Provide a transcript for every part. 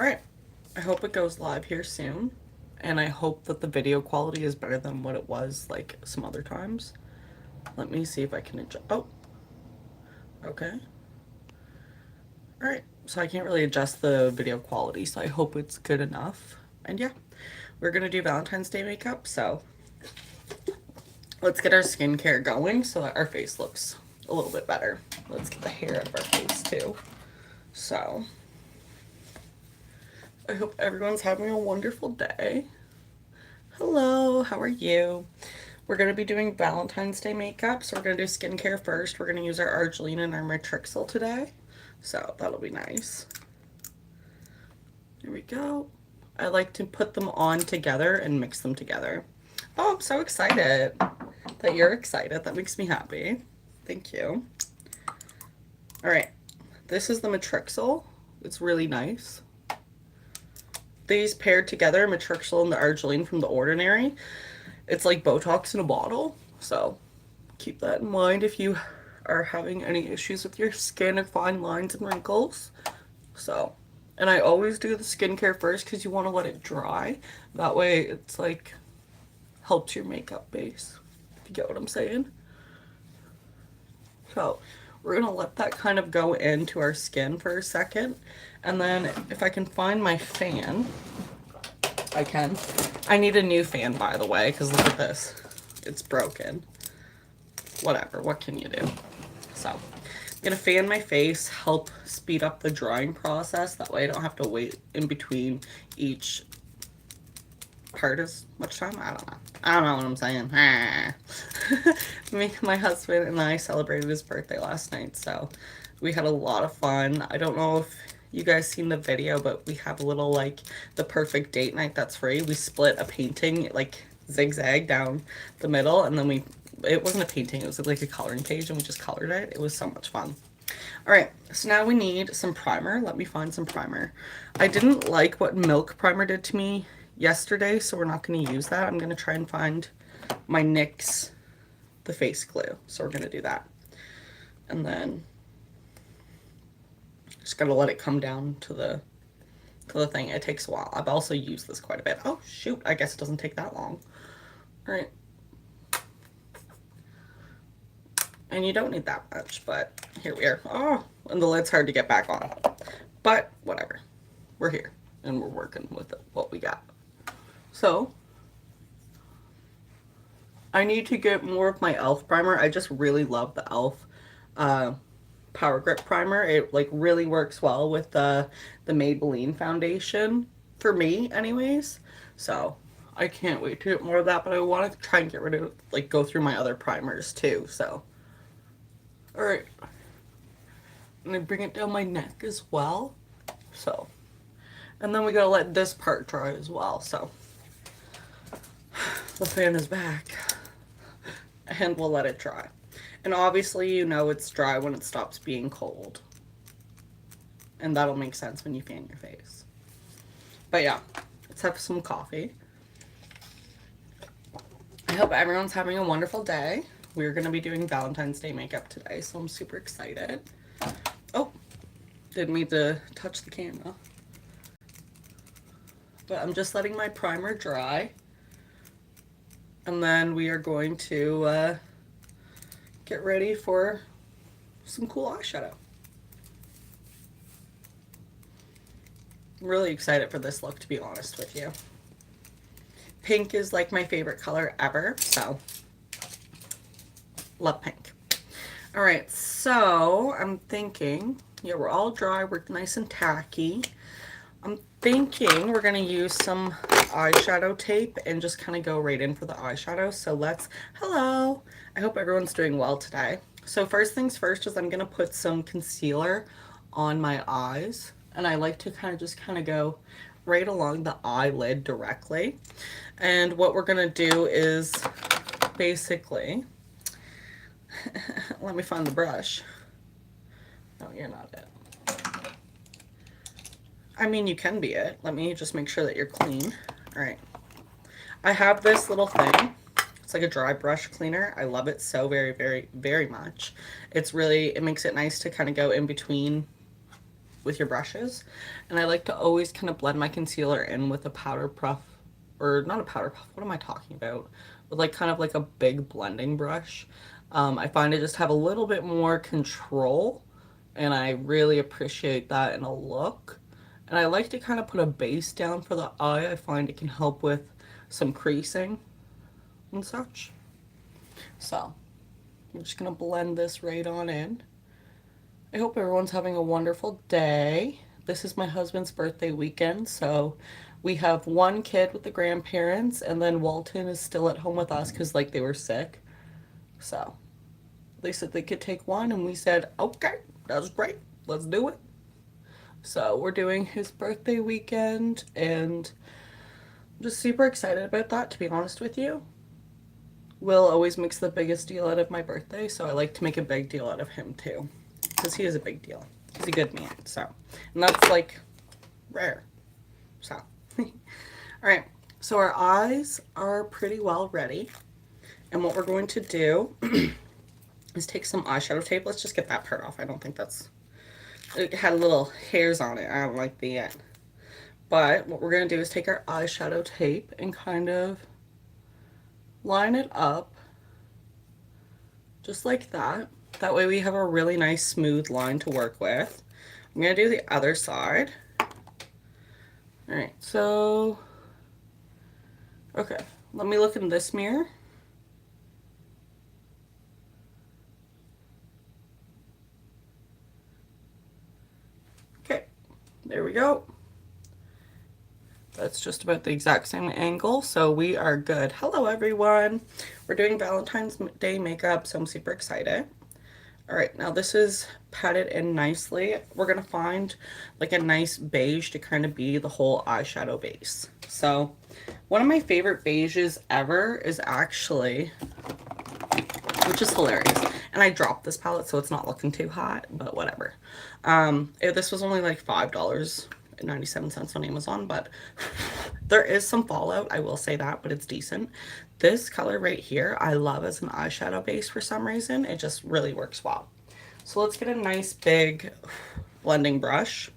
Alright, I hope it goes live here soon. And I hope that the video quality is better than what it was like some other times. Let me see if I can adjust. Oh, okay. Alright, so I can't really adjust the video quality, so I hope it's good enough. And yeah, we're gonna do Valentine's Day makeup, so let's get our skincare going so that our face looks a little bit better. Let's get the hair out of our face too. So, I hope everyone's having a wonderful day. Hello, how are you? We're going to be doing Valentine's Day makeup, so we're going to do skincare first. We're going to use our Argiline and our Matrixyl today, so that'll be nice. Here we go. I like to put them on together and mix them together. Oh, I'm so excited that you're excited. That makes me happy. Thank you. All right, this is the Matrixyl. It's really nice. These paired together, Matrixyl and the Argiline from The Ordinary. It's like Botox in a bottle, so keep that in mind if you are having any issues with your skin or fine lines and wrinkles. So, and I always do the skincare first because you want to let it dry. That way it's like helps your makeup base, if you get what I'm saying. So we're gonna let that kind of go into our skin for a second. And then if I can find my fan, I can. I need a new fan, by the way, because look at this. It's broken. Whatever, what can you do? So, I'm gonna fan my face, help speed up the drying process. That way I don't have to wait in between each part as much time. I don't know. I don't know what I'm saying. My husband and I celebrated his birthday last night, so we had a lot of fun. I don't know if you guys seen the video, but we have a little like the perfect date night that's free. We split a painting like zigzag down the middle, and then it wasn't a painting, it was like a coloring page, and we just colored it. It was so much fun. All right, so now we need some primer. Let me find some primer. I didn't like what Milk Primer did to me yesterday, so we're not going to use that. I'm going to try and find my NYX the face glue, so we're going to do that. And then just got to let it come down to the thing. It takes a while. I've also used this quite a bit. Oh shoot, I guess it doesn't take that long. All right. And you don't need that much, but here we are. Oh, and the lid's hard to get back on. But whatever. We're here and we're working with what we got. So, I need to get more of my e.l.f. primer. I just really love the e.l.f. Power Grip Primer. It like really works well with the Maybelline foundation, for me anyways. So, I can't wait to get more of that, but I want to try and get rid of, like, go through my other primers too, so. Alright. And I bring it down my neck as well. So. And then we gotta let this part dry as well, so. The fan is back. And we'll let it dry. And obviously you know it's dry when it stops being cold. And that'll make sense when you fan your face. But yeah, let's have some coffee. I hope everyone's having a wonderful day. We're going to be doing Valentine's Day makeup today, so I'm super excited. Oh, didn't mean to touch the camera. But I'm just letting my primer dry. And then we are going to get ready for some cool eyeshadow. I'm really excited for this look, to be honest with you. Pink is like my favorite color ever, so love pink. All right, so I'm thinking, yeah, we're all dry, we're nice and tacky. I'm thinking we're gonna use some eyeshadow tape and just kind of go right in for the eyeshadow. So hello, I hope everyone's doing well today. So first things first is I'm gonna put some concealer on my eyes, and I like to kind of go right along the eyelid directly. And what we're gonna do is basically, let me find the brush. No, you're not it. I mean, you can be it. Let me just make sure that you're clean. All right. I have this little thing. It's like a dry brush cleaner. I love it so very, very, very much. It makes it nice to kind of go in between with your brushes. And I like to always kind of blend my concealer in with a powder puff, or not a powder puff, what am I talking about? With like kind of like a big blending brush. I find I just have a little bit more control, and I really appreciate that in a look. And I like to kind of put a base down for the eye. I find it can help with some creasing and such. So I'm just gonna blend this right on in. I hope everyone's having a wonderful day. This is my husband's birthday weekend, so we have one kid with the grandparents, and then Walton is still at home with us because like they were sick. So they said they could take one, and we said, okay, that's great, let's do it. So we're doing his birthday weekend, and I'm just super excited about that, to be honest with you. Will always makes the biggest deal out of my birthday, so I like to make a big deal out of him too. Because he is a big deal. He's a good man, so. And that's like rare. So. Alright, so our eyes are pretty well ready. And what we're going to do is take some eyeshadow tape. Let's just get that part off. I don't think that's. It had little hairs on it. I don't like the end. But what we're going to do is take our eyeshadow tape and kind of line it up just like that. That way we have a really nice smooth line to work with. I'm going to do the other side. Alright, so, okay, let me look in this mirror. Okay, there we go. That's just about the exact same angle, so we are good. Hello everyone! We're doing Valentine's Day makeup, so I'm super excited. Alright, now this is patted in nicely. We're going to find like a nice beige to kind of be the whole eyeshadow base. So, one of my favorite beiges ever is actually, which is hilarious, and I dropped this palette so it's not looking too hot, but whatever. This was only like $5.97 on Amazon, but there is some fallout, I will say that, but it's decent. This color right here, I love as an eyeshadow base for some reason. It just really works well. So let's get a nice big blending brush.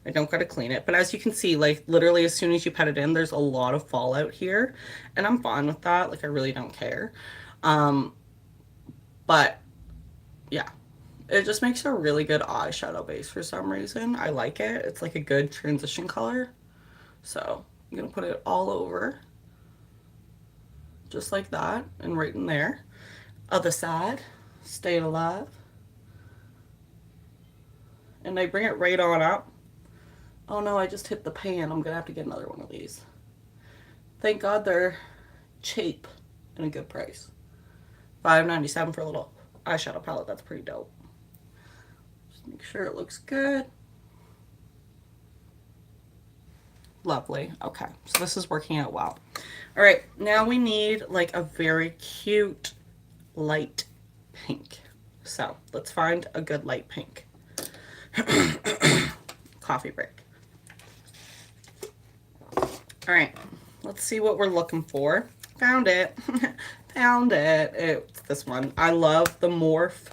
I don't gotta clean it, but as you can see, like literally as soon as you put it in, there's a lot of fallout here, and I'm fine with that. Like I really don't care. But yeah, it just makes a really good eyeshadow base for some reason. I like it. It's like a good transition color. So I'm gonna put it all over. Just like that, and right in there. Other side, staying alive. And I bring it right on up. Oh no, I just hit the pan. I'm gonna have to get another one of these. Thank God they're cheap and a good price. $5.97 for a little eyeshadow palette. That's pretty dope. Just make sure it looks good. Lovely. Okay, so this is working out well. All right, now we need like a very cute light pink. So let's find a good light pink. Coffee break. All right, let's see what we're looking for. Found it. Found it. It's this one. I love the Morphe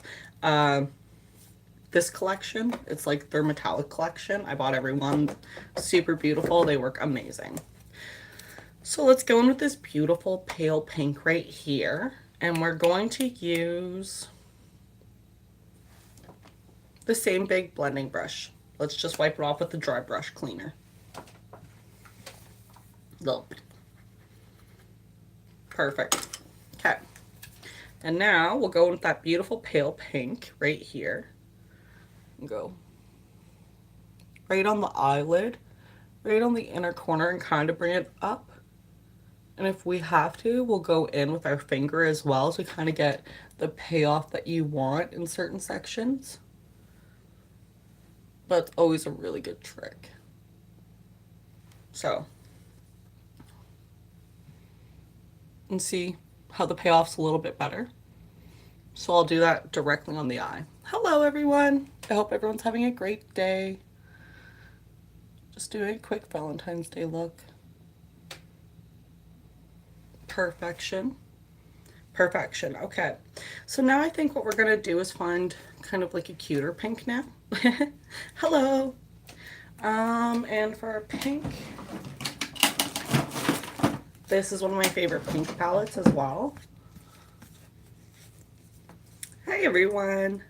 this collection. It's like their metallic collection. I bought every one. Super beautiful. They work amazing. So let's go in with this beautiful pale pink right here. And we're going to use the same big blending brush. Let's just wipe it off with the dry brush cleaner. Little bit. Perfect. Okay. And now we'll go with that beautiful pale pink right here. And go right on the eyelid, right on the inner corner, and kind of bring it up. And if we have to, we'll go in with our finger as well to kind of get the payoff that you want in certain sections. But it's always a really good trick. So, and see how the payoff's a little bit better. So I'll do that directly on the eye. Hello everyone. I hope everyone's having a great day. Just doing a quick Valentine's Day look. Perfection. Perfection. Okay. So now I think what we're going to do is find kind of like a cuter pink now. Hello. And for our pink, this is one of my favorite pink palettes as well. Hi everyone.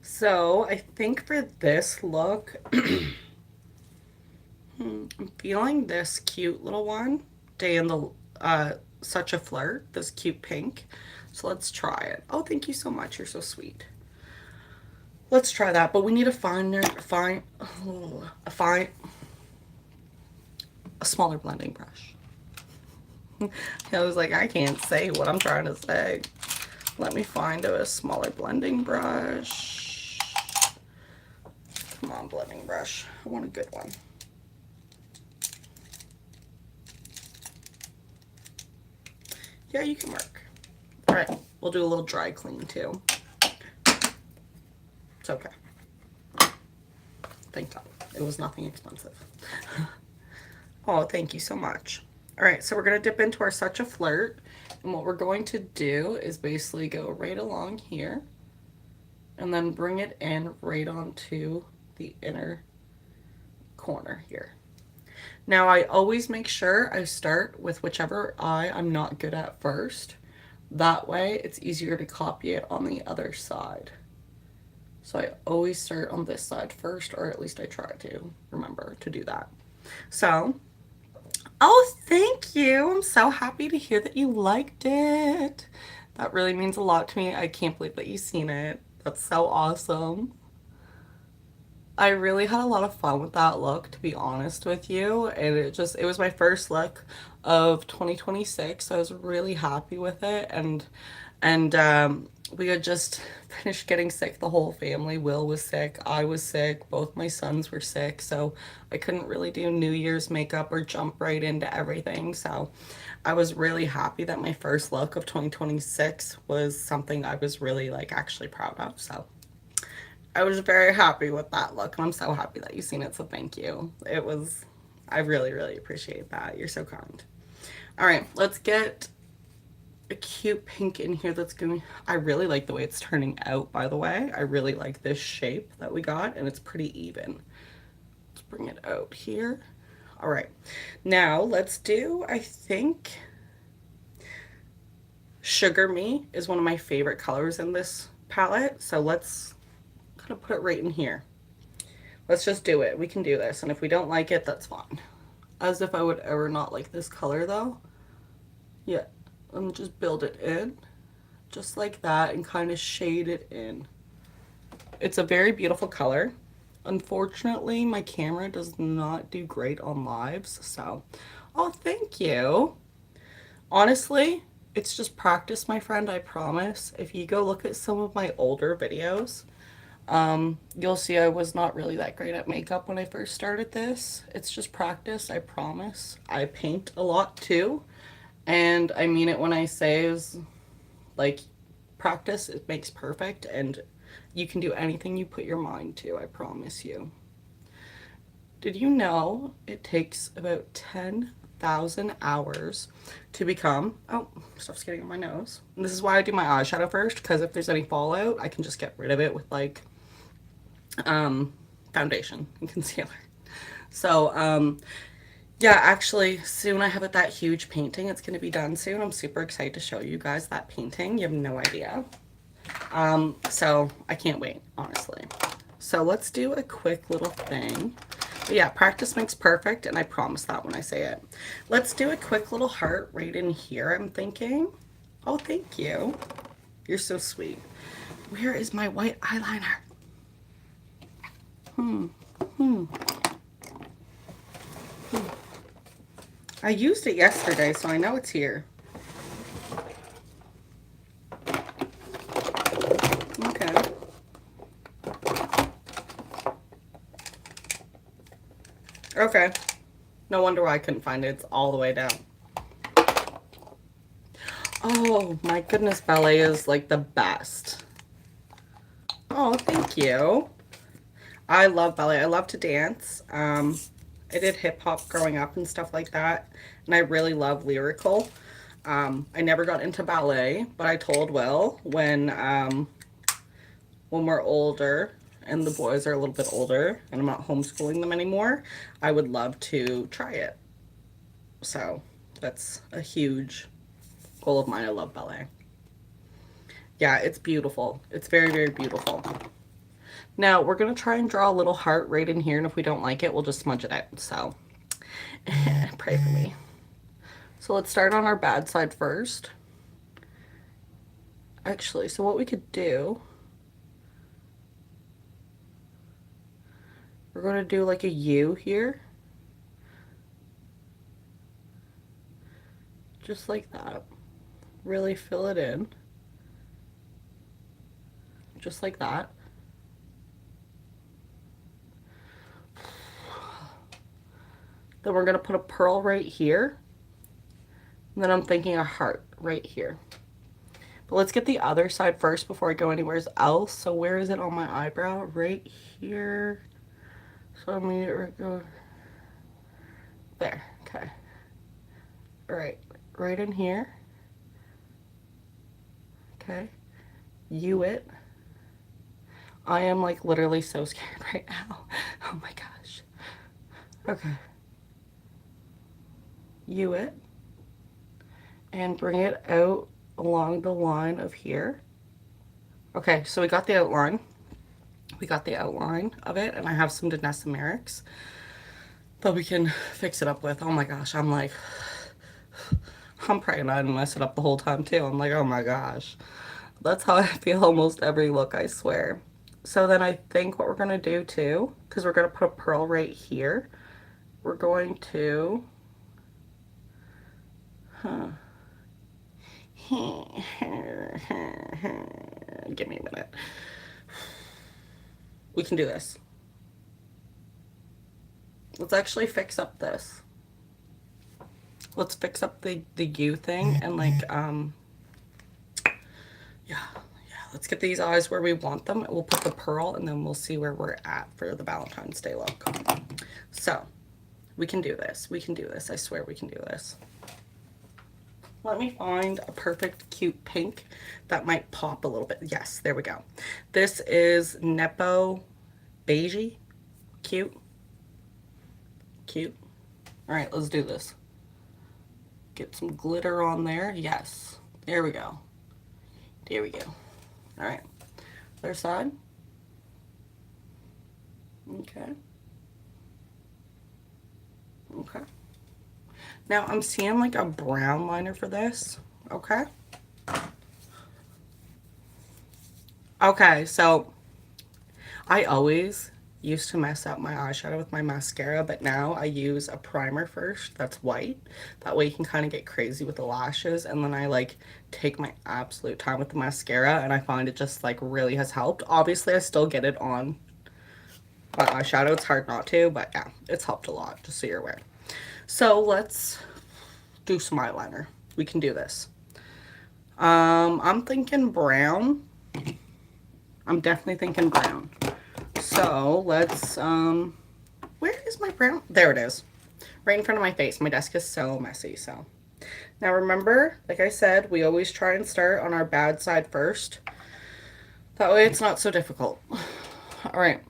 So I think for this look, I'm feeling this cute little one, Day in the Such a Flirt, this cute pink. So let's try it. Oh, thank you so much. You're so sweet. Let's try that, but we need a a smaller blending brush. I was like, I can't say what I'm trying to say. Let me find a smaller blending brush. Come on, blending brush. I want a good one. Yeah, you can work. All right, we'll do a little dry clean too. It's okay. Thank God. It was nothing expensive. Oh, thank you so much. All right, so we're going to dip into our Such a Flirt. And what we're going to do is basically go right along here and then bring it in right onto the inner corner here. Now, I always make sure I start with whichever eye I'm not good at first. That way, it's easier to copy it on the other side. So I always start on this side first, or at least I try to remember to do that. So, oh, thank you. I'm so happy to hear that you liked it. That really means a lot to me. I can't believe that you've seen it. That's so awesome. I really had a lot of fun with that look, to be honest with you. And it was my first look of 2026. So I was really happy with it. And we had just finished getting sick, the whole family. Will was sick, I was sick, both my sons were sick. So I couldn't really do New Year's makeup or jump right into everything. So I was really happy that my first look of 2026 was something I was really like actually proud of. So I was very happy with that look, and I'm so happy that you've seen it, so thank you. I really, really appreciate that. You're so kind. All right, let's get a cute pink in here that's going to, I really like the way it's turning out, by the way. I really like this shape that we got, and it's pretty even. Let's bring it out here. All right, now let's do, I think, Sugar Me is one of my favorite colors in this palette, so let's kind of put it right in here. Let's just do it. We can do this. And if we don't like it, that's fine. As if I would ever not like this color though. Yeah. Let me just build it in. Just like that and kind of shade it in. It's a very beautiful color. Unfortunately, my camera does not do great on lives. So, oh, thank you. Honestly, it's just practice, my friend, I promise. If you go look at some of my older videos, you'll see I was not really that great at makeup when I first started this. It's just practice, I promise. I paint a lot too, and I mean it when I say is like practice it makes perfect, and you can do anything you put your mind to, I promise you. Did you know it takes about 10,000 hours to become, oh, stuff's getting on my nose. And this is why I do my eyeshadow first, because if there's any fallout, I can just get rid of it with like foundation and concealer. So, yeah, actually, soon I have that huge painting. It's going to be done soon. I'm super excited to show you guys that painting. You have no idea. So I can't wait, honestly. So let's do a quick little thing. But yeah, practice makes perfect, and I promise that when I say it. Let's do a quick little heart right in here, I'm thinking. Oh, thank you. You're so sweet. Where is my white eyeliner? I used it yesterday, so I know it's here. Okay. Okay. No wonder why I couldn't find it. It's all the way down. Oh my goodness, ballet is like the best. Oh, thank you. I love ballet. I love to dance. I did hip hop growing up and stuff like that, and I really love lyrical. I never got into ballet, but I told Will when we're older and the boys are a little bit older and I'm not homeschooling them anymore, I would love to try it. So that's a huge goal of mine. I love ballet. Yeah, it's beautiful. It's very, very beautiful. Now we're going to try and draw a little heart right in here, and if we don't like it, we'll just smudge it out. So pray for me. So let's start on our bad side first. Actually, so what we could do, we're going to do like a U here. Just like that. Really fill it in. Just like that. Then we're going to put a pearl right here. And then I'm thinking a heart right here. But let's get the other side first before I go anywhere else. So where is it on my eyebrow? Right here. So I'm going to go there. Okay. All right. Right in here. Okay. U it. I am like literally so scared right now. Oh my gosh. Okay. U it. And bring it out along the line of here. Okay, so we got the outline. We got the outline of it, and I have some Denesomerics that we can fix it up with. Oh my gosh, I'm like, I'm praying I didn't mess it up the whole time too. I'm like, oh my gosh. That's how I feel almost every look, I swear. So then I think what we're gonna do too, because we're gonna put a pearl right here, we're going to, give me a minute. We can do this. Let's actually fix up this. Let's fix up the U thing and like, yeah, let's get these eyes where we want them. We'll put the pearl and then we'll see where we're at for the Valentine's Day look. So, we can do this. We can do this. I swear we can do this. Let me find a perfect cute pink that might pop a little bit. Yes, there we go. This is Nepo Beige. Cute. Cute. All right, let's do this. Get some glitter on there. Yes. There we go. There we go. All right. Other side. Okay. Okay. Now I'm seeing like a brown liner for this. Okay. Okay, so I always used to mess up my eyeshadow with my mascara, but now I use a primer first that's white. That way you can kind of get crazy with the lashes, and then I like take my absolute time with the mascara, and I find it just like really has helped. Obviously I still get it on my eyeshadow. It's hard not to, but yeah, it's helped a lot, just so you're aware. So let's do some eyeliner. We can do this. I'm thinking brown. I'm definitely thinking brown. So let's, where is my brown? There it is. Right in front of my face. My desk is so messy, so. Now remember, like I said, we always try and start on our bad side first. That way it's not so difficult. All right.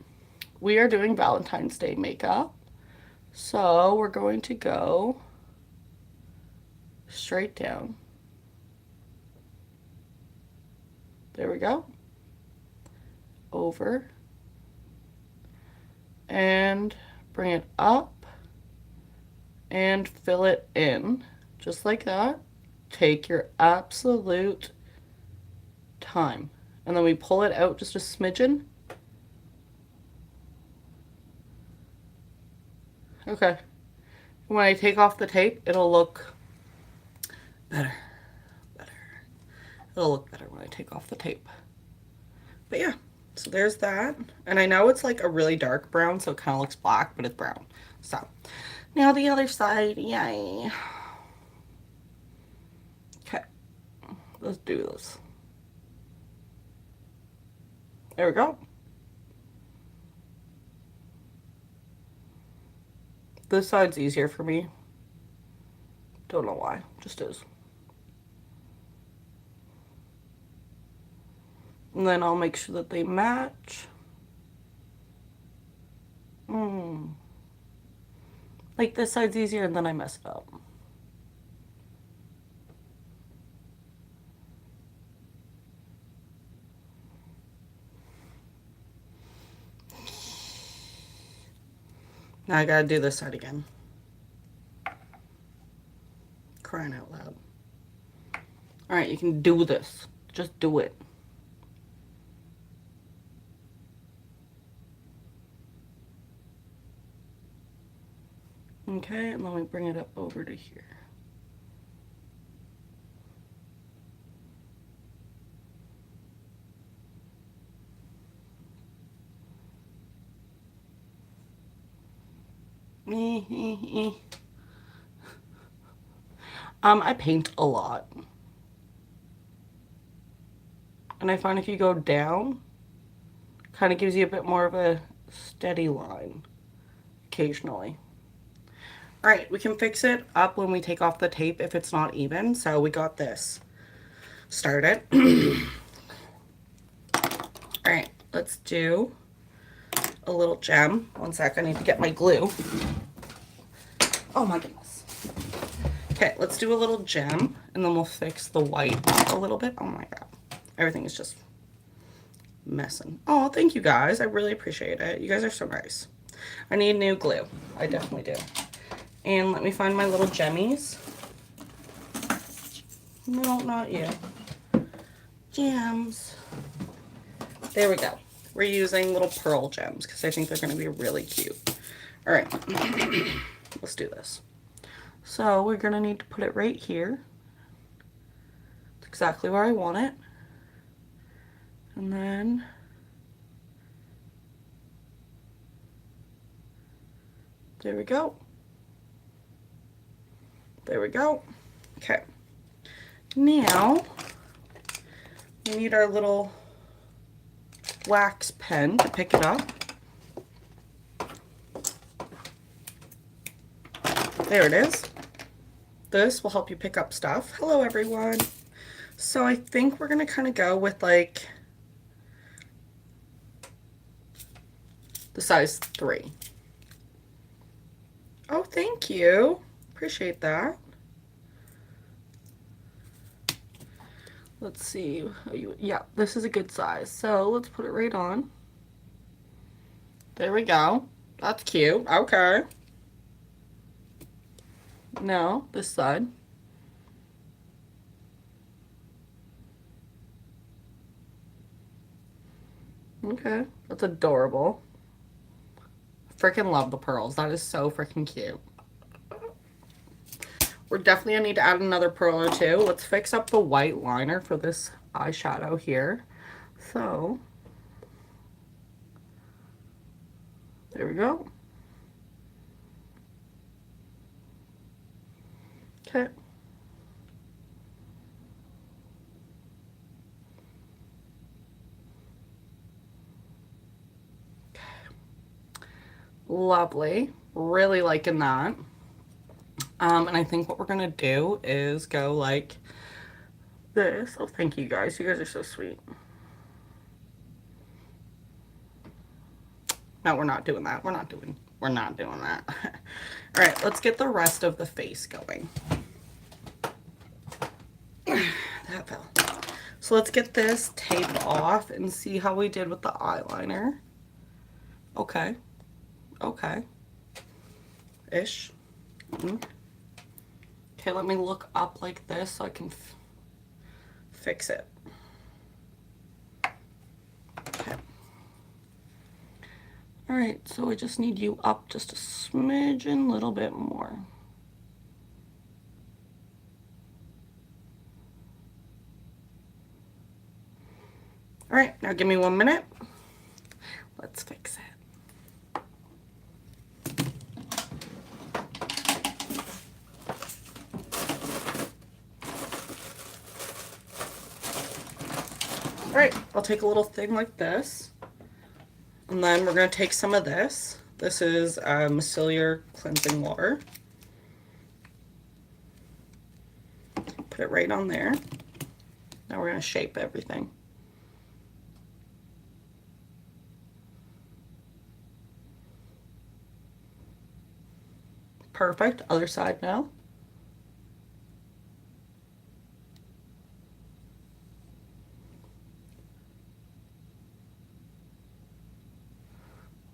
We are doing Valentine's Day makeup. So we're going to go straight down. There we go. Over. And bring it up and fill it in just like that. Take your absolute time, and then we pull it out just a smidgen. Okay, when I take off the tape, it'll look better. It'll look better when I take off the tape. But yeah, so there's that. And I know it's like a really dark brown, so it kind of looks black, but it's brown. So now the other side. Yay. Okay, let's do this. There we go. This side's easier for me. Don't know why, just is. And then I'll make sure that they match. Like this side's easier and then I mess it up. Now I gotta do this side again. Crying out loud. Alright, you can do this. Just do it. Okay, and then we bring it up over to here. I paint a lot. And I find if you go down, kind of gives you a bit more of a steady line occasionally. All right, we can fix it up when we take off the tape if it's not even. So we got this started. All right, let's do a little gem. One sec, I need to get my glue. Oh my goodness. Okay, let's do a little gem and then we'll fix the white a little bit. Oh my god. Everything is just messing. Oh, thank you guys. I really appreciate it. You guys are so nice. I need new glue. I definitely do. And let me find my little gemmies. No, not you. Gems. There we go. We're using little pearl gems because I think they're going to be really cute. All right. Let's do this. So we're going to need to put it right here. It's exactly where I want it. And then there we go. There we go. Okay. Now we need our little wax pen to pick it up. There it is. This will help you pick up stuff. Hello everyone. So I think we're gonna kind of go with like the size 3. Oh, thank you. Appreciate that. Let's see. Yeah, this is a good size. So let's put it right on. There we go. That's cute. Okay. Now, this side. Okay. That's adorable. Freaking love the pearls. That is so freaking cute. We're definitely gonna need to add another pearl or two. Let's fix up the white liner for this eyeshadow here. So, there we go. Okay. Lovely. Really liking that. And I think what we're gonna do is go like this. Oh, thank you guys. You guys are so sweet. No, we're not doing that. We're not doing that. All right, let's get the rest of the face going. That fell. So let's get this taped off and see how we did with the eyeliner. Okay. Okay. Ish. Okay, let me look up like this so I can fix it. Okay. All right, so I just need you up just a smidgen, little bit more. All right, now give me 1 minute. Let's fix it. All right, I'll take a little thing like this. And then we're going to take some of this. This is micellar cleansing water. Put it right on there. Now we're going to shape everything. Perfect. Other side now.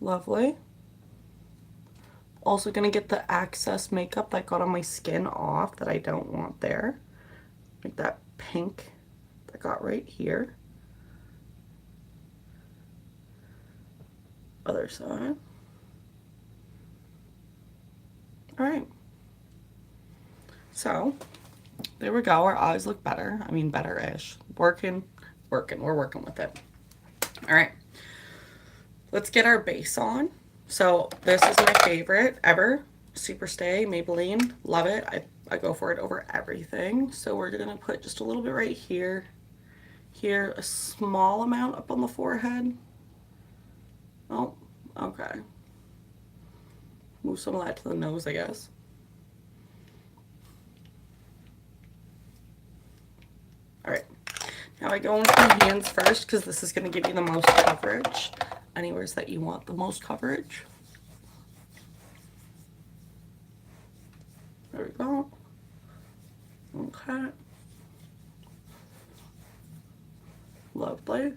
Lovely. Also gonna get the excess makeup that got on my skin off that I don't want there. Like that pink that got right here. Other side. All right. So there we go. Our eyes look better. I mean, better-ish. Working. We're working with it. All right. Let's get our base on. So this is my favorite ever. Super Stay Maybelline. Love it. I go for it over everything. So we're going to put just a little bit right here. Here, a small amount up on the forehead. Oh, okay. Move some of that to the nose, I guess. All right. Now I go in with my hands first because this is going to give you the most coverage. Anywhere that you want the most coverage. There we go. Okay. Lovely.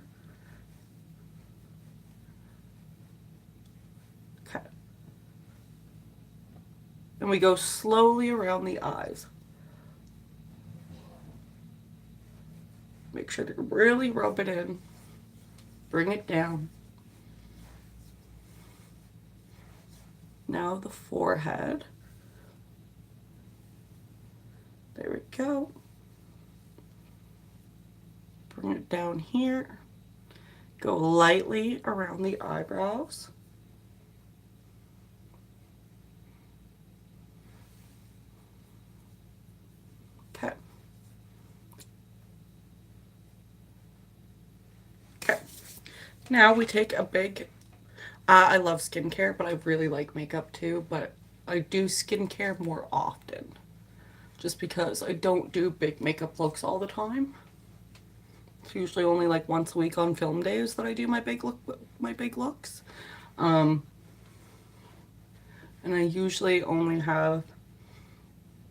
Okay. And we go slowly around the eyes. Make sure to really rub it in. Bring it down. Now the forehead. There we go. Bring it down here. Go lightly around the eyebrows. Okay. Okay. Now we take a big, I love skincare, but I really like makeup too, but I do skincare more often. Just because I don't do big makeup looks all the time. It's usually only like once a week on film days that I do my big looks. And I usually only have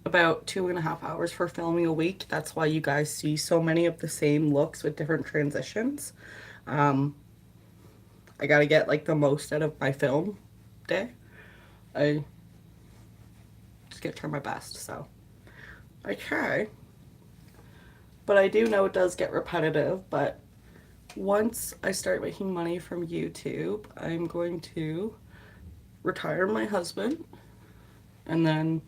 about 2.5 hours for filming a week. That's why you guys see so many of the same looks with different transitions. I gotta get like the most out of my film day. I just get to try my best, so I try. But I do know it does get repetitive, but once I start making money from YouTube, I'm going to retire my husband, and then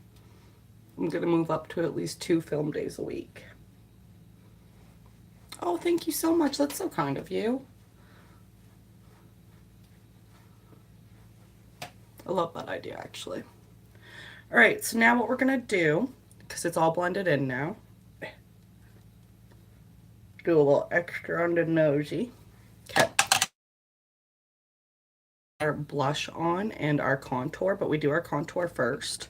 I'm going to move up to at least 2 film days a week. Oh, thank you so much. That's so kind of you. I love that idea, actually. All right, so now what we're going to do, because it's all blended in now, do a little extra on the nosy. Okay. Our blush on and our contour, but we do our contour first.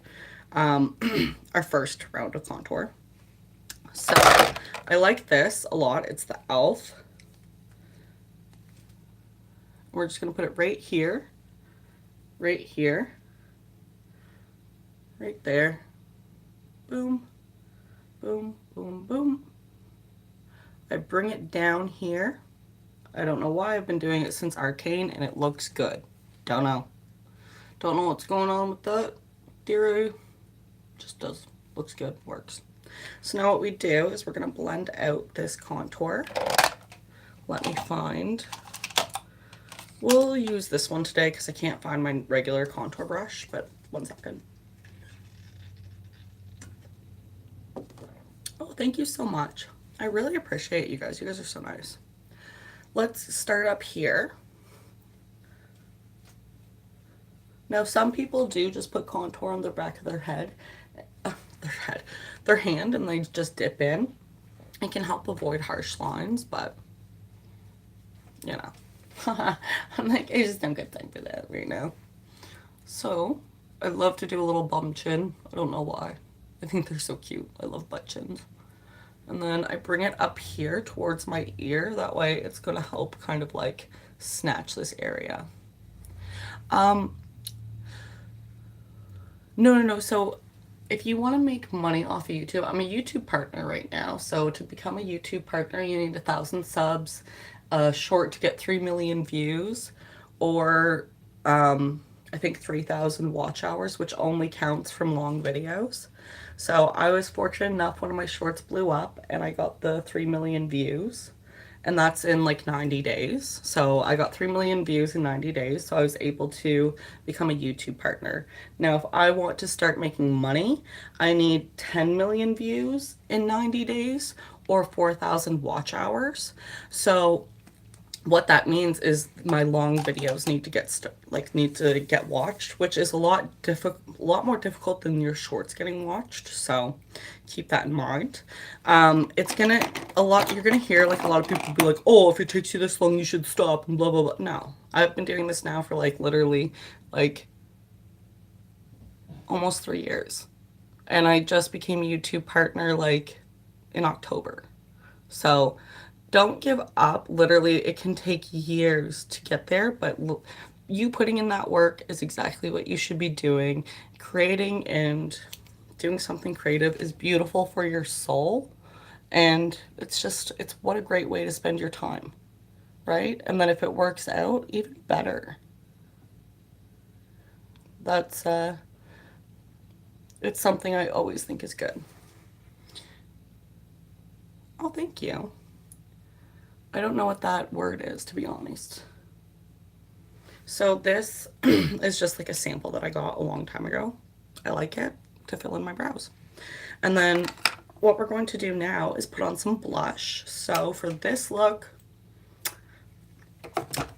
Our first round of contour. So I like this a lot. It's the e.l.f. We're just going to put it right here, right here, right there. Boom, boom, boom, boom. I bring it down here. I don't know why. I've been doing it since Arcane and it looks good. Don't know. Don't know what's going on with that, dearie. Just does. Looks good. Works. So now what we do is we're going to blend out this contour. Let me find. We'll use this one today because I can't find my regular contour brush, but 1 second. Oh, thank you so much. I really appreciate you guys. You guys are so nice. Let's start up here. Now, some people do just put contour on the back of their head, their hand, and they just dip in. It can help avoid harsh lines, but, you know, I'm like, I just don't get time for that right now. So, I love to do a little bum chin. I don't know why. I think they're so cute. I love butt chins. And then I bring it up here towards my ear. That way it's going to help kind of like snatch this area. No, no, no. So if you want to make money off of YouTube, I'm a YouTube partner right now. So to become a YouTube partner, you need 1,000 subs, a short to get 3 million views, or I think 3,000 watch hours, which only counts from long videos. So I was fortunate enough, one of my shorts blew up and I got the 3 million views. And that's in like 90 days. So I got 3 million views in 90 days. So I was able to become a YouTube partner. Now, if I want to start making money, I need 10 million views in 90 days or 4,000 watch hours. So what that means is my long videos need to get watched, which is a lot more difficult than your shorts getting watched. So keep that in mind. It's gonna a lot. You're gonna hear like a lot of people be like, "Oh, if it takes you this long, you should stop," and blah blah blah. No, I've been doing this now for like literally like almost 3 years, and I just became a YouTube partner like in October. So don't give up. Literally, it can take years to get there, but you putting in that work is exactly what you should be doing. Creating and doing something creative is beautiful for your soul. And it's what a great way to spend your time, right? And then if it works out, even better. That's, it's something I always think is good. Oh, thank you. I don't know what that word is, to be honest. So this is just like a sample that I got a long time ago. I like it to fill in my brows. And then what we're going to do now is put on some blush. So for this look,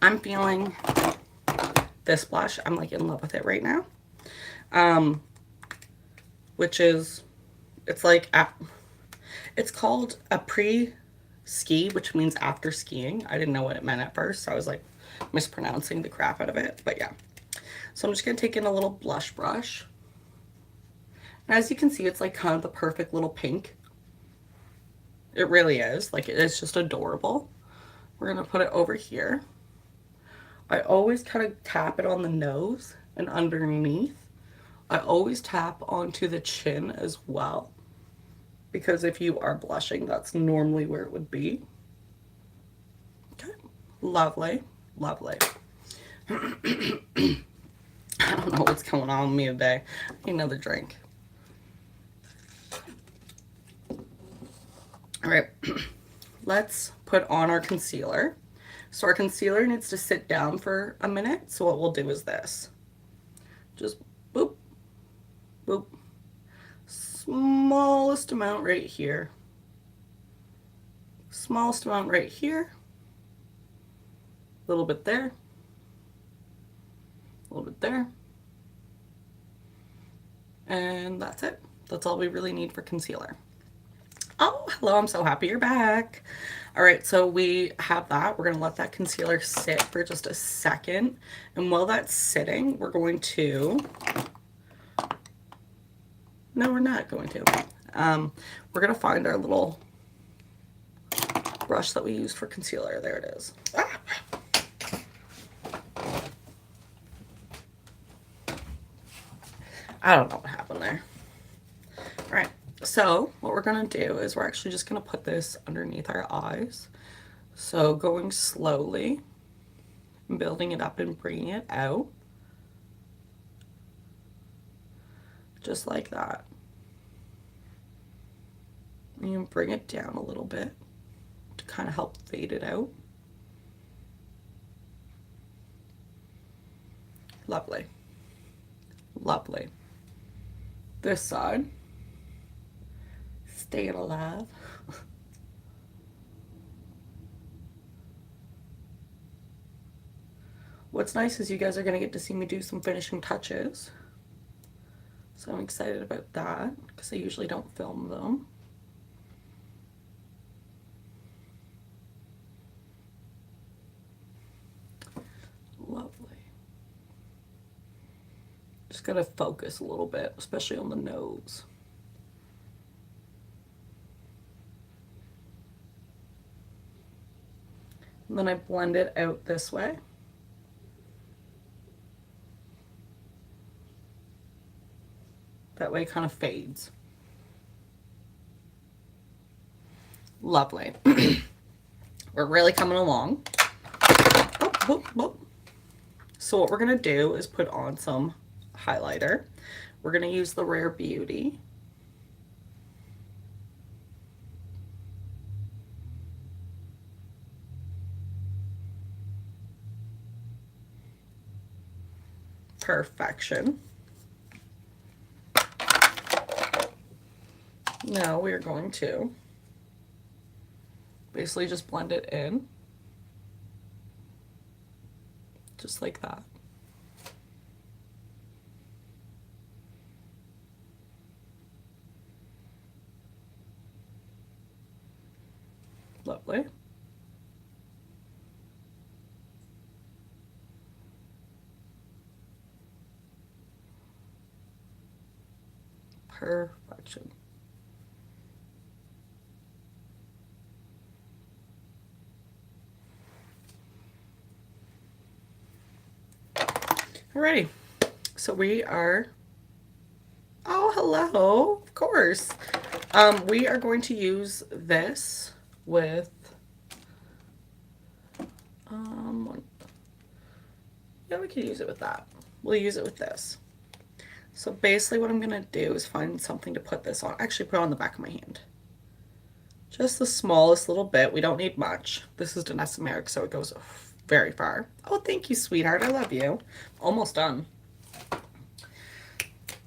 I'm feeling this blush. I'm like in love with it right now. Um, which is, it's like, it's called a pre-ski, which means after skiing. I didn't know what it meant at first. So I was like mispronouncing the crap out of it. But yeah. So I'm just going to take in a little blush brush. And as you can see, it's like kind of the perfect little pink. It really is. Like, it's just adorable. We're going to put it over here. I always kind of tap it on the nose and underneath. I always tap onto the chin as well. Because if you are blushing, that's normally where it would be. Okay. Lovely. Lovely. I don't know what's going on with me today. I need another drink. All right. Let's put on our concealer. So our concealer needs to sit down for a minute. So what we'll do is this. Just boop, boop. Smallest amount right here. Smallest amount right here. A little bit there. A little bit there. And that's it. That's all we really need for concealer. Oh, hello, I'm so happy you're back. All right, so we have that. We're gonna let that concealer sit for just a second. And while that's sitting, we're going to, no, we're not going to. We're gonna find our little brush that we use for concealer. There it is. Ah! I don't know what happened there. All right, so what we're gonna do is we're actually just gonna put this underneath our eyes. So going slowly, building it up and bringing it out. Just like that. And you bring it down a little bit to kind of help fade it out. Lovely. Lovely. This side. Staying alive. What's nice is you guys are going to get to see me do some finishing touches. So I'm excited about that because I usually don't film them. Lovely. Just got to focus a little bit, especially on the nose. And then I blend it out this way. That way it kind of fades. Lovely. We're really coming along. Oh, oh, oh. So what we're going to do is put on some highlighter. We're going to use the Rare Beauty. Perfection. Now we're going to basically just blend it in. Just like that. Lovely. Perfection. Alrighty, so we are, oh, hello, of course. We are going to use this with, yeah, we can use it with that. We'll use it with this. So basically what I'm going to do is find something to put this on. Actually, put it on the back of my hand. Just the smallest little bit. We don't need much. This is Denessimeric, so it goes very far. Oh, thank you, sweetheart. I love you. Almost done.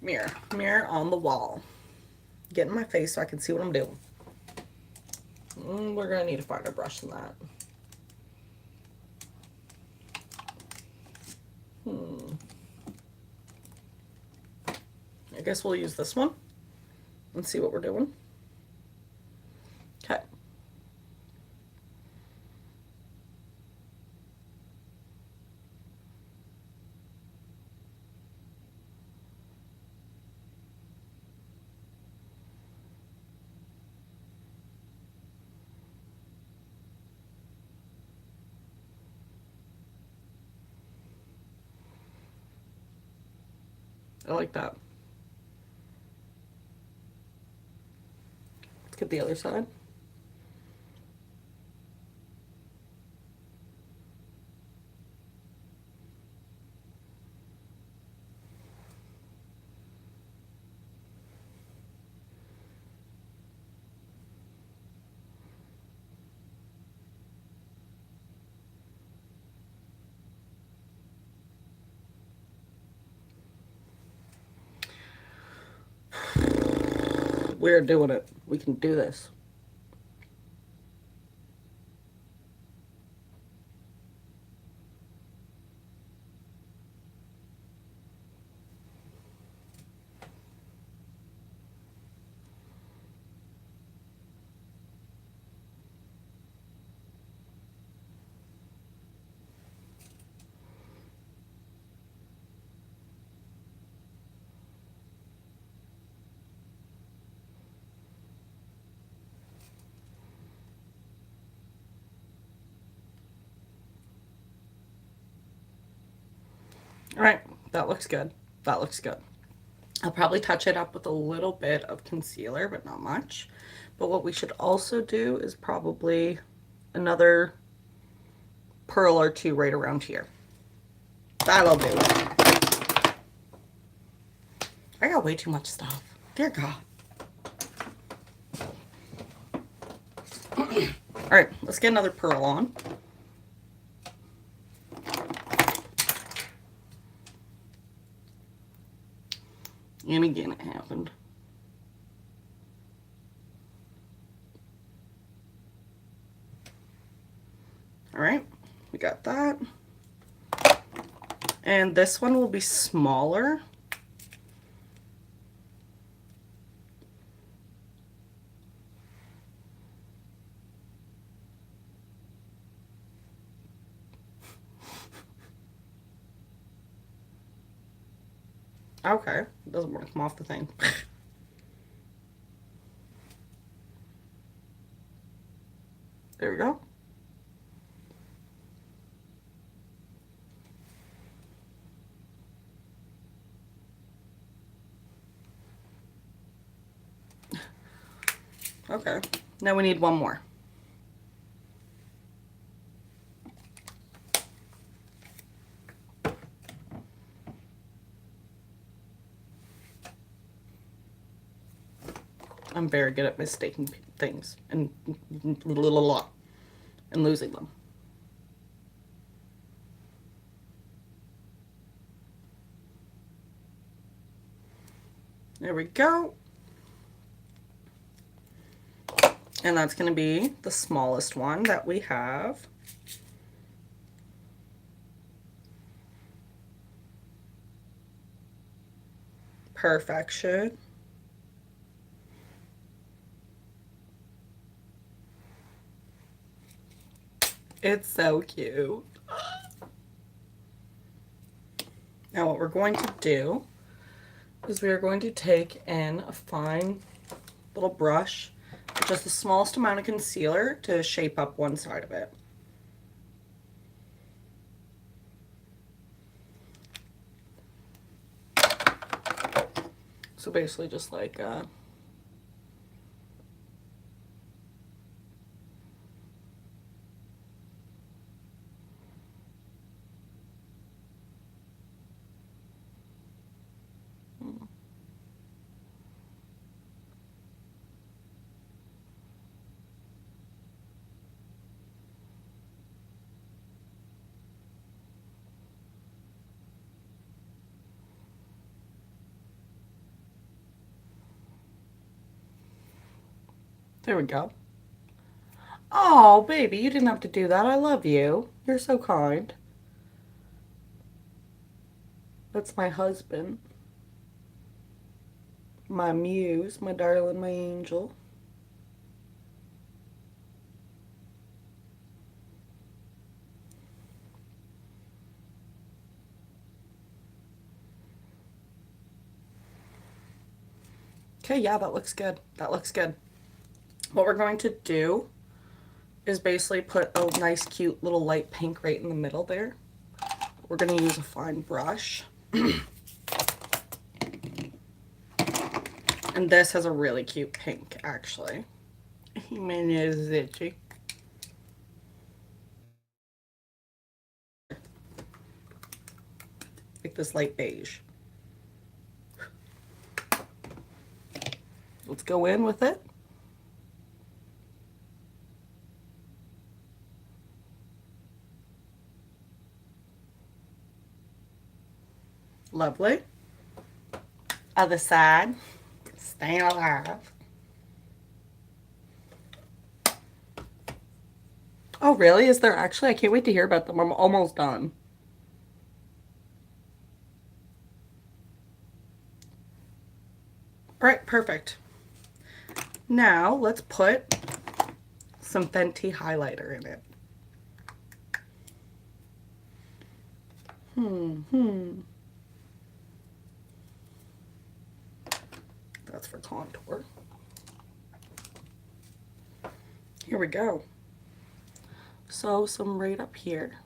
Mirror. Mirror on the wall. Get in my face so I can see what I'm doing. We're going to need a finer brush than that. I guess we'll use this one and see what we're doing. Okay. I like that. Let's get the other side. We're doing it. We can do this. All right, that looks good. That looks good. I'll probably touch it up with a little bit of concealer, but not much. But what we should also do is probably another pearl or two right around here. That'll do it. I got way too much stuff. Dear God. All right, let's get another pearl on. And again, it happened. All right, we got that. And this one will be smaller. Okay, it doesn't want to come off the thing. There we go. Okay. Now we need one more. I'm very good at mistaking things and losing them. There we go. And that's going to be the smallest one that we have. Perfection. It's so cute. Now what we're going to do is we are going to take in a fine little brush, just the smallest amount of concealer to shape up one side of it. So basically just like there we go. Oh, baby, you didn't have to do that. I love you. You're so kind. That's my husband. My muse, my darling, my angel. Okay, yeah, that looks good. That looks good. What we're going to do is basically put a nice, cute little light pink right in the middle there. We're going to use a fine brush. And this has a really cute pink, actually. My nose is itchy. Like this light beige. Let's go in with it. Lovely. Other side. Staying alive. Oh, really? Is there actually? I can't wait to hear about them. I'm almost done. All right, perfect. Now let's put some Fenty highlighter in it. That's for contour. Here we go. So some right up here.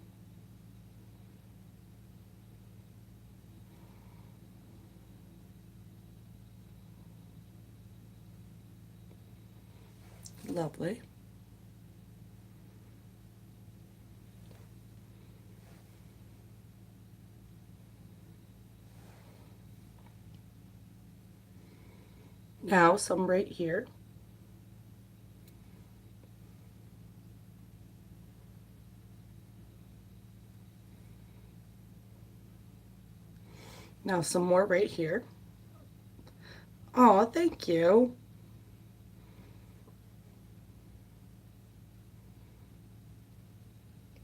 Lovely. Now some right here. Now some more right here. Oh, thank you.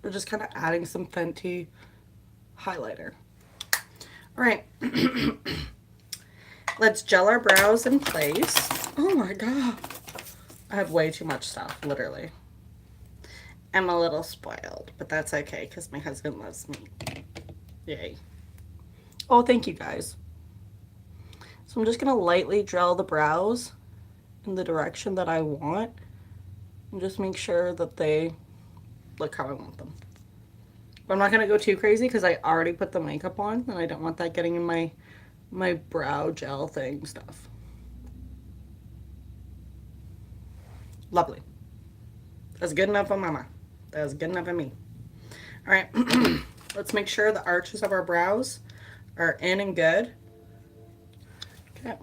We're just kind of adding some Fenty highlighter. All right. Let's gel our brows in place. Oh my god. I have way too much stuff, literally. I'm a little spoiled, but that's okay because my husband loves me. Yay. Oh, thank you guys. So I'm just going to lightly gel the brows in the direction that I want and just make sure that they look how I want them. But I'm not going to go too crazy because I already put the makeup on and I don't want that getting in my brow gel thing stuff. Lovely. That's good enough for mama. That's good enough for me. All right. Let's make sure the arches of our brows are in and good. Okay.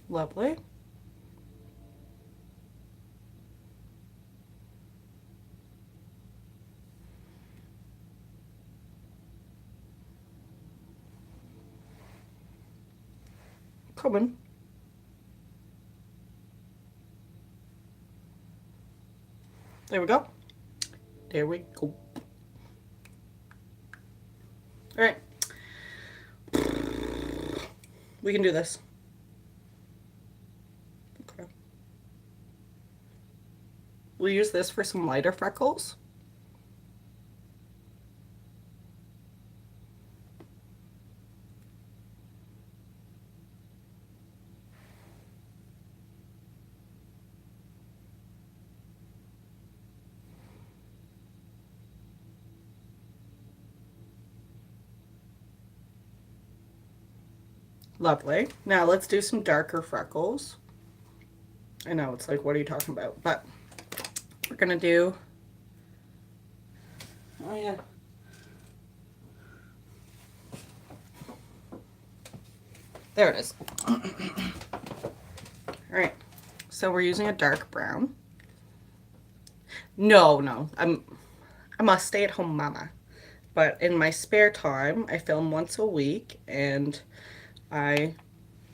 Lovely. Coming. There we go. There we go. All right. We can do this. Okay. We'll use this for some lighter freckles. Lovely. Now let's do some darker freckles. I know, it's like, what are you talking about? But we're gonna do, oh yeah. There it is. All right. So we're using a dark brown. No. I'm a stay-at-home mama. But in my spare time, I film once a week and I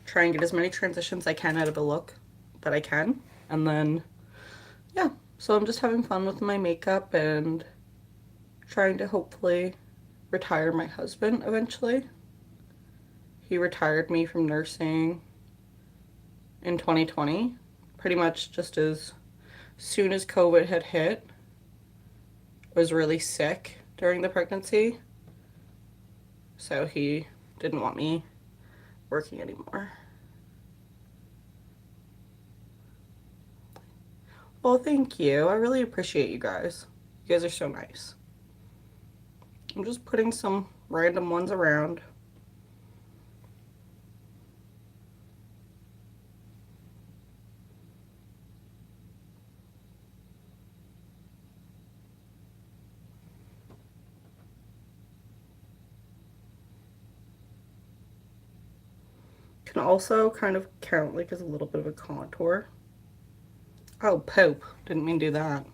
try and get as many transitions I can out of a look that I can. And then, yeah. So I'm just having fun with my makeup and trying to hopefully retire my husband eventually. He retired me from nursing in 2020, pretty much just as soon as COVID had hit. I was really sick during the pregnancy, so he didn't want me working anymore. Well, thank you. I really appreciate you guys. You guys are so nice. I'm just putting some random ones around. Can also kind of count like as a little bit of a contour. Oh, poop. Didn't mean to do that.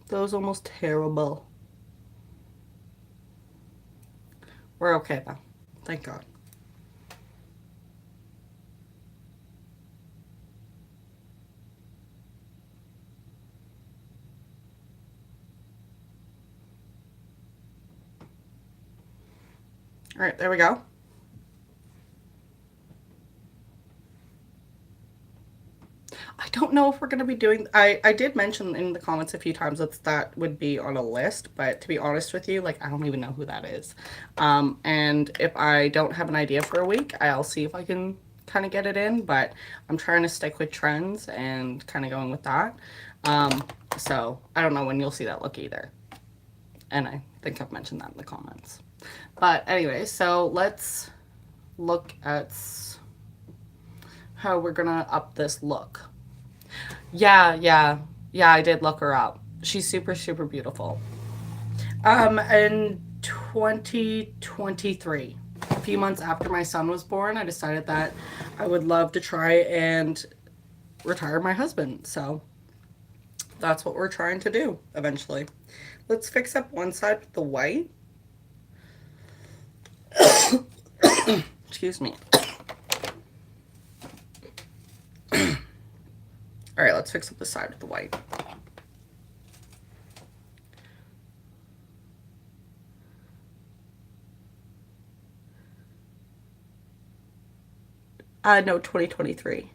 That was almost terrible. We're okay though. Thank God. All right, there we go. I don't know if we're going to be doing, I did mention in the comments a few times that would be on a list, but to be honest with you, like, I don't even know who that is. And if I don't have an idea for a week, I'll see if I can kind of get it in, but I'm trying to stick with trends and kind of going with that. So I don't know when you'll see that look either. And I think I've mentioned that in the comments. But anyway, so let's look at how we're gonna up this look. Yeah, I did look her up. She's super, super beautiful. In 2023, a few months after my son was born, I decided that I would love to try and retire my husband. So that's what we're trying to do eventually. Let's fix up one side with the white. Excuse me. All right, let's fix up the side with the white. No, 2023.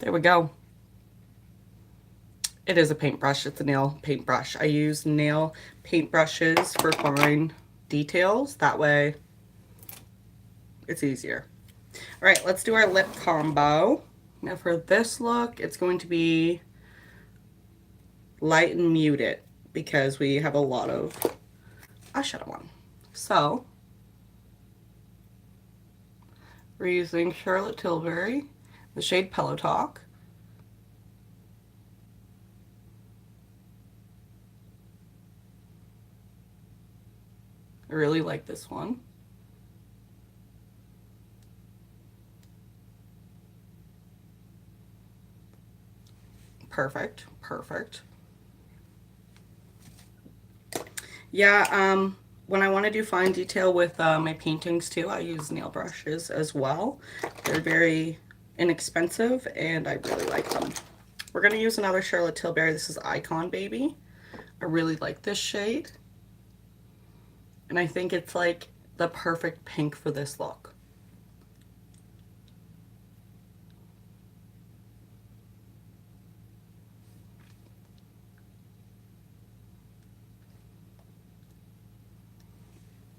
There we go. It is a paintbrush. It's a nail paintbrush. I use nail paintbrushes for fine details. That way it's easier. All right, let's do our lip combo. Now for this look, it's going to be light and muted because we have a lot of eyeshadow on. So we're using Charlotte Tilbury, the shade Pillow Talk. I really like this one. Perfect, perfect. Yeah, when I want to do fine detail with my paintings too, I use nail brushes as well. They're very inexpensive and I really like them. We're going to use another Charlotte Tilbury. This is Icon Baby. I really like this shade. And I think it's like the perfect pink for this look.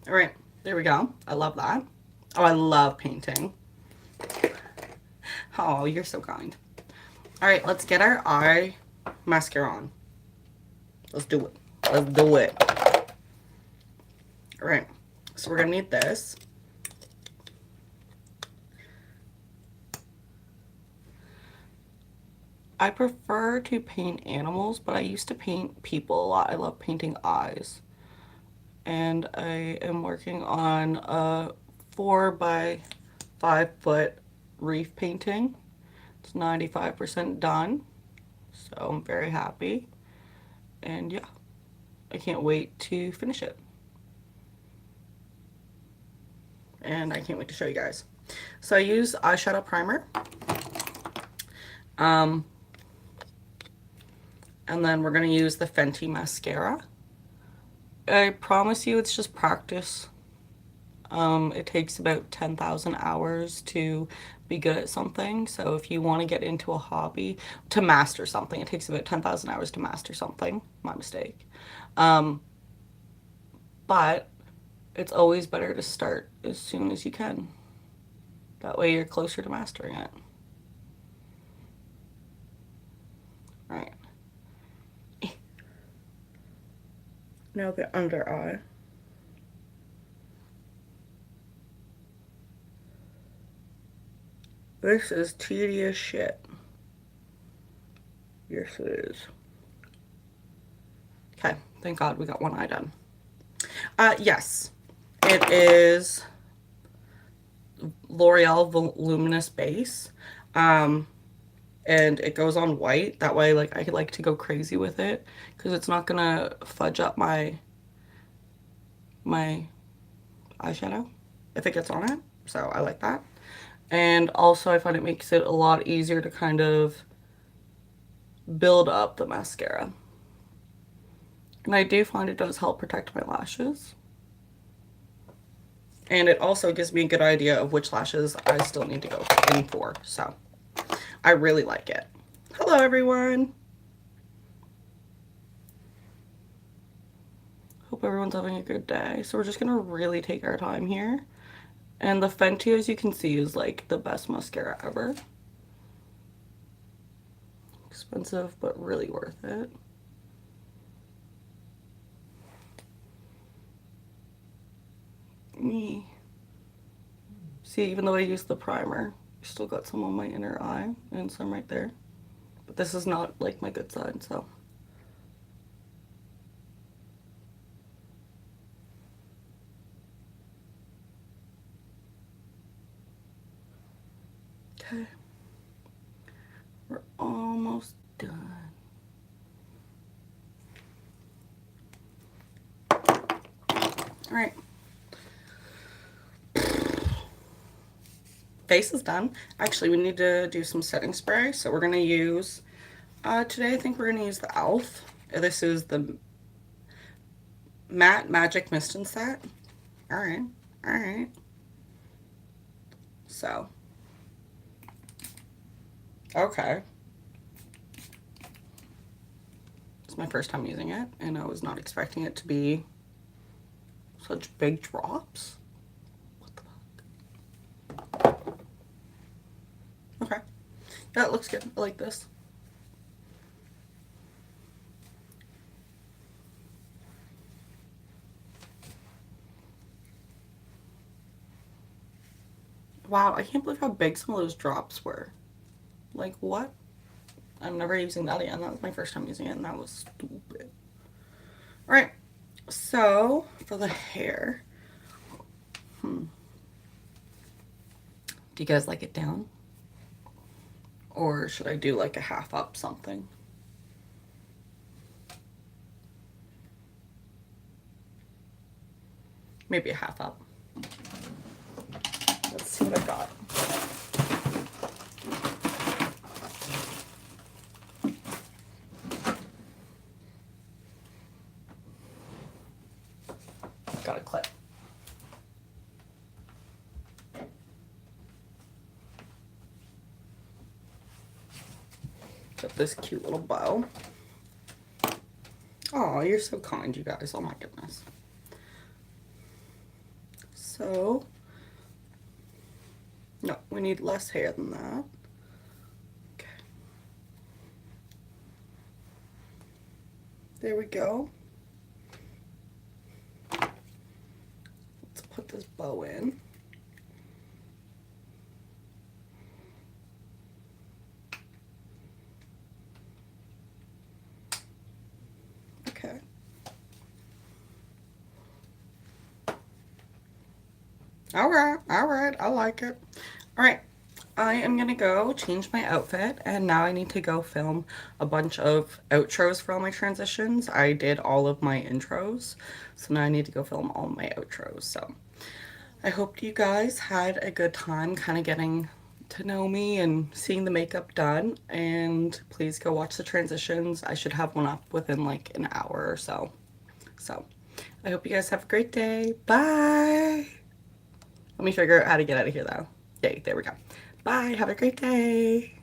All right, there we go. I love that. Oh, I love painting. Oh, you're so kind. All right, let's get our eye mascara on. Let's do it. Let's do it. All right, so we're gonna need this. I prefer to paint animals, but I used to paint people a lot. I love painting eyes. And I am working on a 4 by 5 foot reef painting. It's 95% done, so I'm very happy. And yeah, I can't wait to finish it. And I can't wait to show you guys. So I use eyeshadow primer. And then we're going to use the Fenty mascara. I promise you it's just practice. It takes about 10,000 hours to be good at something. So if you want to get into a hobby, to master something, it takes about 10,000 hours to master something. My mistake. But it's always better to start as soon as you can. That way you're closer to mastering it. All right. Now the under eye. This is tedious shit. Yes, it is. Okay, thank God we got one eye done. Yes, it is L'Oreal Voluminous Base. And it goes on white. That way, like, I like to go crazy with it because it's not gonna fudge up my eyeshadow if it gets on it. So I like that. And also I find it makes it a lot easier to kind of build up the mascara. And I do find it does help protect my lashes. And it also gives me a good idea of which lashes I still need to go in for. So I really like it. Hello, everyone. Hope everyone's having a good day. So we're just going to really take our time here. And the Fenty, as you can see, is like the best mascara ever. Expensive, but really worth it. Me. See, even though I used the primer, I still got some on my inner eye and some right there. But this is not like my good side, so. Okay. We're almost done. All right. Face is done. Actually, we need to do some setting spray. So we're going to use, today I think we're going to use the e.l.f. This is the Matte Magic Mist and Set. All right. All right. So, Okay. It's my first time using it, and I was not expecting it to be such big drops. What the fuck? Okay. That looks good. I like this. Wow, I can't believe how big some of those drops were. Like, what? I'm never using that again. That was my first time using it, and that was stupid. Alright, so for the hair, do you guys like it down? Or should I do like a half up something? Maybe a half up. Let's see what I got. Got a clip. Got this cute little bow. Oh, you're so kind, you guys. Oh my goodness. So, no, we need less hair than that. Okay. There we go. Let's put this bow in. Okay. All right, I like it. All right, I am gonna go change my outfit, and now I need to go film a bunch of outros for all my transitions. I did all of my intros, so now I need to go film all my outros. So I hope you guys had a good time kind of getting to know me and seeing the makeup done, and please go watch the transitions. I should have one up within like an hour or so. So I hope you guys have a great day. Bye. Let me figure out how to get out of here though. Yay, there we go. Bye. Have a great day.